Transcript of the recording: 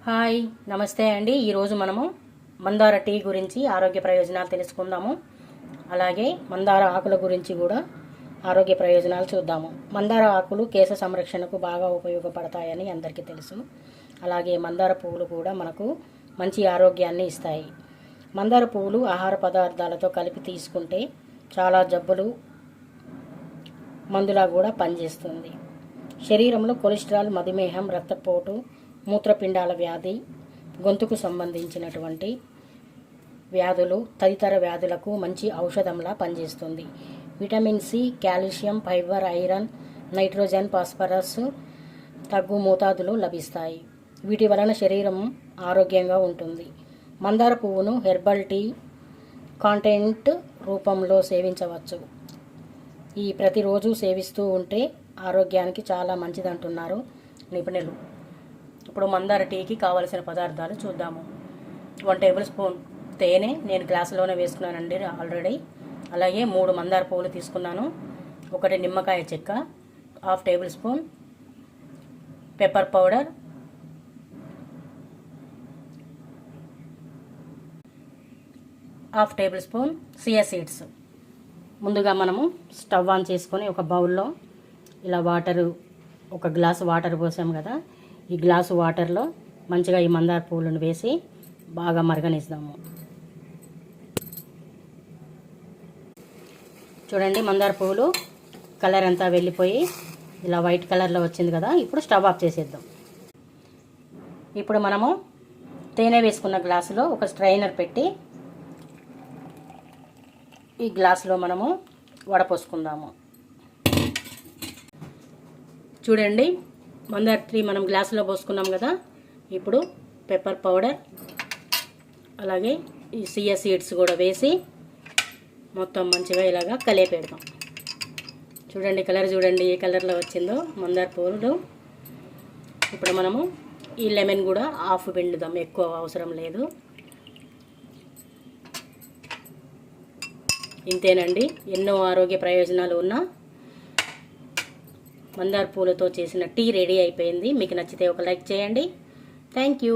Hi నమస్తే అండి. ఈరోజు మనము మందార టీ గురించి ఆరోగ్య ప్రయోజనాలు తెలుసుకుందాము. అలాగే మందార ఆకుల గురించి కూడా ఆరోగ్య ప్రయోజనాలు చూద్దాము. మందార ఆకులు కేశ సంరక్షణకు బాగా ఉపయోగపడతాయని అందరికీ తెలుసు. అలాగే మందార పువ్వులు కూడా మనకు మంచి ఆరోగ్యాన్ని ఇస్తాయి. మందార పువ్వులు ఆహార పదార్థాలతో కలిపి తీసుకుంటే చాలా జబ్బులు మందులా కూడా పనిచేస్తుంది. శరీరంలో కొలెస్ట్రాల్, మధుమేహం, రక్తపోటు, మూత్రపిండాల వ్యాధి, గొంతుకు సంబంధించినటువంటి వ్యాధులు తదితర వ్యాధులకు మంచి ఔషధంలా పనిచేస్తుంది. Vitamin C, calcium, fibre, iron, nitrogen, phosphorus తగ్గు మోతాదులో లభిస్తాయి. వీటి వలన శరీరం ఆరోగ్యంగా ఉంటుంది. మందార పువ్వును హెర్బల్ టీ కాంటెంట్ రూపంలో సేవించవచ్చు. ఈ ప్రతిరోజు సేవిస్తూ ఉంటే ఆరోగ్యానికి చాలా మంచిదంటున్నారు నిపుణులు. ఇప్పుడు మందార టీకి కావలసిన పదార్థాలు చూద్దాము. 1 టేబుల్ స్పూన్ తేనె నేను గ్లాసులోనే వేసుకున్నానండి ఆల్రెడీ. అలాగే 3 మందార పువ్వులు తీసుకున్నాను. 1 నిమ్మకాయ చెక్క, 1/2 table spoon pepper powder, 1/2 table spoon chia seeds. ముందుగా మనము స్టవ్ ఆన్ చేసుకొని ఒక బౌల్లో ఇలా ఒక గ్లాసు వాటర్ పోసాం కదా, ఈ గ్లాసు వాటర్లో మంచిగా ఈ మందార పువ్వులను వేసి బాగా మరగనిస్తాము. చూడండి, మందార పువ్వులు కలర్ అంతా వెళ్ళిపోయి ఇలా వైట్ కలర్లో వచ్చింది కదా. ఇప్పుడు స్టవ్ ఆఫ్ చేసేద్దాం. ఇప్పుడు మనము తేనె వేసుకున్న గ్లాసులో ఒక స్ట్రైనర్ పెట్టి ఈ గ్లాసులో మనము వడపోసుకుందాము. చూడండి, మందార టీ మనం గ్లాసులో పోసుకున్నాం కదా. ఇప్పుడు పెప్పర్ పౌడర్ అలాగే ఈ సియా సీడ్స్ కూడా వేసి మొత్తం మంచిగా ఇలాగా కలిపేద్దాం. చూడండి, కలర్ చూడండి ఏ కలర్లో వచ్చిందో మందార పువ్వులు. ఇప్పుడు మనము ఈ లెమన్ కూడా హాఫ్ పిండుదాం, ఎక్కువ అవసరం లేదు. ఇంతేనండి, ఎన్నో ఆరోగ్య ప్రయోజనాలు ఉన్న మందార పూలతో చేసిన టీ రెడీ అయిపోయింది. మీకు నచ్చితే ఒక లైక్ చేయండి. Thank you.